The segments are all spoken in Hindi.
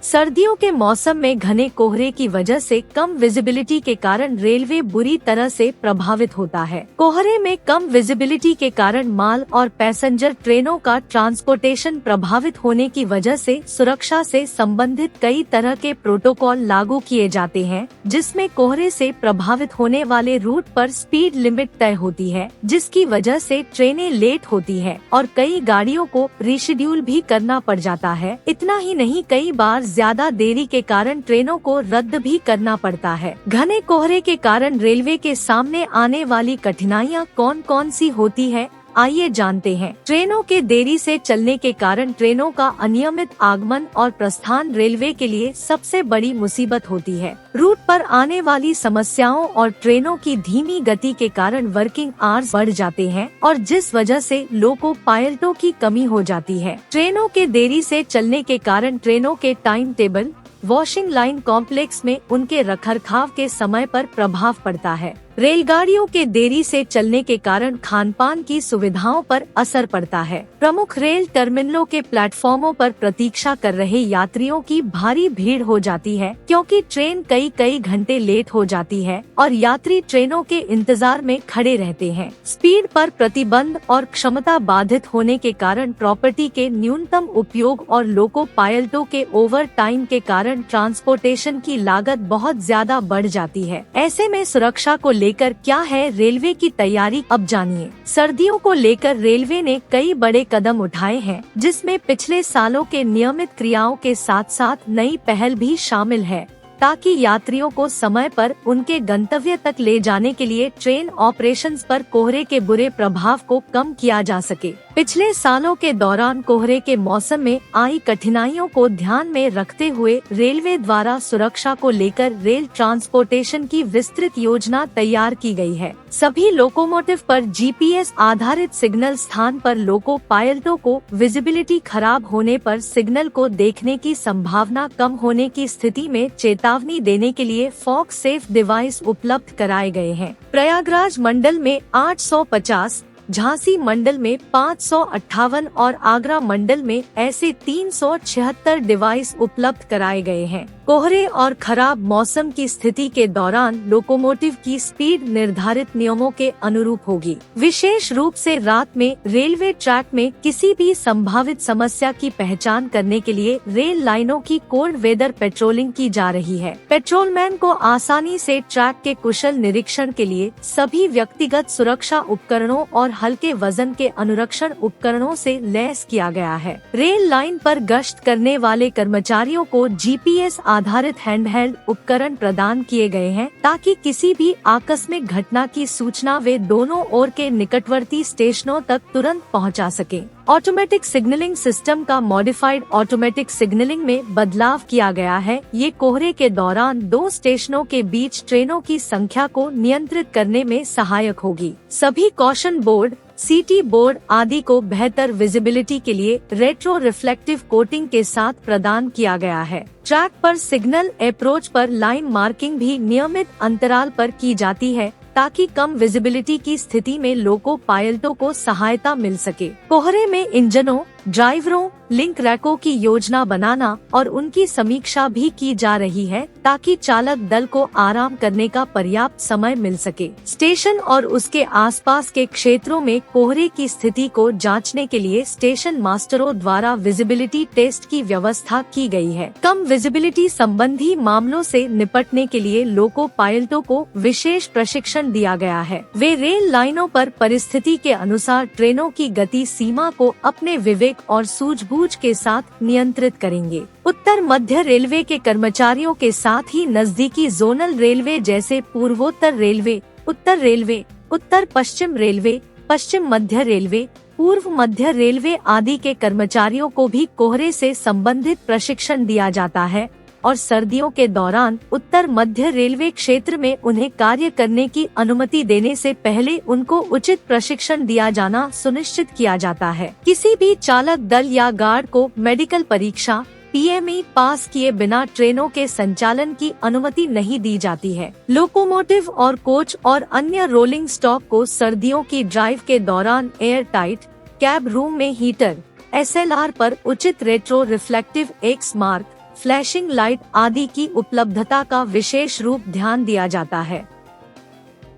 सर्दियों के मौसम में घने कोहरे की वजह से कम विजिबिलिटी के कारण रेलवे बुरी तरह से प्रभावित होता है। कोहरे में कम विजिबिलिटी के कारण माल और पैसेंजर ट्रेनों का ट्रांसपोर्टेशन प्रभावित होने की वजह से सुरक्षा से संबंधित कई तरह के प्रोटोकॉल लागू किए जाते हैं, जिसमें कोहरे से प्रभावित होने वाले रूट पर स्पीड लिमिट तय होती है, जिसकी वजह से ट्रेनें लेट होती है और कई गाड़ियों को रीशेड्यूल भी करना पड़ जाता है। इतना ही नहीं, कई बार ज्यादा देरी के कारण ट्रेनों को रद्द भी करना पड़ता है। घने कोहरे के कारण रेलवे के सामने आने वाली कठिनाइयाँ कौन कौन सी होती है, आइए जानते हैं। ट्रेनों के देरी से चलने के कारण ट्रेनों का अनियमित आगमन और प्रस्थान रेलवे के लिए सबसे बड़ी मुसीबत होती है। रूट पर आने वाली समस्याओं और ट्रेनों की धीमी गति के कारण वर्किंग आवर्स बढ़ जाते हैं और जिस वजह से लोको पायलटों की कमी हो जाती है। ट्रेनों के देरी से चलने के कारण ट्रेनों के time table, washing line complex में उनके रखरखाव के समय पर प्रभाव पड़ता है। रेलगाड़ियों के देरी से चलने के कारण खानपान की सुविधाओं पर असर पड़ता है। प्रमुख रेल टर्मिनलों के प्लेटफॉर्मों पर प्रतीक्षा कर रहे यात्रियों की भारी भीड़ हो जाती है, क्योंकि ट्रेन कई घंटे लेट हो जाती है और यात्री ट्रेनों के इंतजार में खड़े रहते हैं। स्पीड पर प्रतिबंध और क्षमता बाधित होने के कारण प्रॉपर्टी के न्यूनतम उपयोग और लोको पायलटों के ओवर टाइम के कारण ट्रांसपोर्टेशन की लागत बहुत ज्यादा बढ़ जाती है। ऐसे में सुरक्षा को लेकर क्या है रेलवे की तैयारी, अब जानिए। सर्दियों को लेकर रेलवे ने कई बड़े कदम उठाए हैं, जिसमें पिछले सालों के नियमित क्रियाओं के साथ साथ नई पहल भी शामिल है, ताकि यात्रियों को समय पर उनके गंतव्य तक ले जाने के लिए ट्रेन ऑपरेशंस पर कोहरे के बुरे प्रभाव को कम किया जा सके। पिछले सालों के दौरान कोहरे के मौसम में आई कठिनाइयों को ध्यान में रखते हुए रेलवे द्वारा सुरक्षा को लेकर रेल ट्रांसपोर्टेशन की विस्तृत योजना तैयार की गई है। सभी लोकोमोटिव पर जीपीएस आधारित सिग्नल, स्थान पर लोको पायलटों को विजिबिलिटी खराब होने पर सिग्नल को देखने की संभावना कम होने की स्थिति में चेतावनी देने के लिए फॉग सेफ डिवाइस उपलब्ध कराए गए हैं। प्रयागराज मंडल में 850, झांसी मंडल में 558 और आगरा मंडल में ऐसे 376 डिवाइस उपलब्ध कराए गए हैं। कोहरे और खराब मौसम की स्थिति के दौरान लोकोमोटिव की स्पीड निर्धारित नियमों के अनुरूप होगी। विशेष रूप से रात में रेलवे ट्रैक में किसी भी संभावित समस्या की पहचान करने के लिए रेल लाइनों की कोल्ड वेदर पेट्रोलिंग की जा रही है। पेट्रोलमैन को आसानी से ट्रैक के कुशल निरीक्षण के लिए सभी व्यक्तिगत सुरक्षा उपकरणों और हल्के वजन के अनुरक्षण उपकरणों से लैस किया गया है। रेल लाइन पर गश्त करने वाले कर्मचारियों को जीपीएस आधारित हैंडहेल्ड उपकरण प्रदान किए गए हैं, ताकि किसी भी आकस्मिक घटना की सूचना वे दोनों ओर के निकटवर्ती स्टेशनों तक तुरंत पहुंचा सकें। ऑटोमेटिक सिग्नलिंग सिस्टम का मॉडिफाइड ऑटोमेटिक सिग्नलिंग में बदलाव किया गया है। ये कोहरे के दौरान दो स्टेशनों के बीच ट्रेनों की संख्या को नियंत्रित करने में सहायक होगी। सभी कॉशन बोर्ड, सीटी बोर्ड आदि को बेहतर विजिबिलिटी के लिए रेट्रो रिफ्लेक्टिव कोटिंग के साथ प्रदान किया गया है। ट्रैक पर सिग्नल अप्रोच पर लाइन मार्किंग भी नियमित अंतराल पर की जाती है, ताकि कम विजिबिलिटी की स्थिति में लोको पायलटों को सहायता मिल सके। कोहरे में इंजनों, ड्राइवरों, लिंक रैकों की योजना बनाना और उनकी समीक्षा भी की जा रही है, ताकि चालक दल को आराम करने का पर्याप्त समय मिल सके। स्टेशन और उसके आसपास के क्षेत्रों में कोहरे की स्थिति को जांचने के लिए स्टेशन मास्टरों द्वारा विजिबिलिटी टेस्ट की व्यवस्था की गई है। कम विजिबिलिटी संबंधी मामलों से निपटने के लिए लोको पायलटों को विशेष प्रशिक्षण दिया गया है। वे रेल लाइनों पर परिस्थिति के अनुसार ट्रेनों की गति सीमा को अपने विवेक और सूझबूझ के साथ नियंत्रित करेंगे। उत्तर मध्य रेलवे के कर्मचारियों के साथ ही नजदीकी जोनल रेलवे जैसे पूर्वोत्तर रेलवे, उत्तर रेलवे, उत्तर पश्चिम रेलवे, पश्चिम मध्य रेलवे, पूर्व मध्य रेलवे आदि के कर्मचारियों को भी कोहरे से संबंधित प्रशिक्षण दिया जाता है और सर्दियों के दौरान उत्तर मध्य रेलवे क्षेत्र में उन्हें कार्य करने की अनुमति देने से पहले उनको उचित प्रशिक्षण दिया जाना सुनिश्चित किया जाता है। किसी भी चालक दल या गार्ड को मेडिकल परीक्षा, पीएमई पास किए बिना ट्रेनों के संचालन की अनुमति नहीं दी जाती है। लोकोमोटिव और कोच और अन्य रोलिंग स्टॉक को सर्दियों की ड्राइव के दौरान एयर टाइट कैब रूम में हीटर, SLR पर उचित retro reflective x mark flashing light आदि की उपलब्धता का विशेष रूप ध्यान दिया जाता है।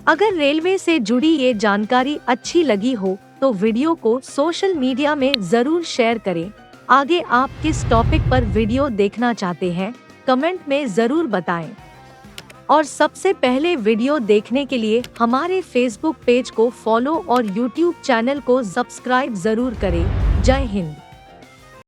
अगर रेलवे से जुड़ी ये जानकारी अच्छी लगी हो तो वीडियो को सोशल मीडिया में जरूर शेयर करें। आगे आप किस टॉपिक पर वीडियो देखना चाहते हैं कमेंट में जरूर बताएं। और सबसे पहले वीडियो देखने के लिए हमारे फेसबुक पेज को फॉलो और यूट्यूब चैनल को सब्सक्राइब जरूर करें। जय हिंद।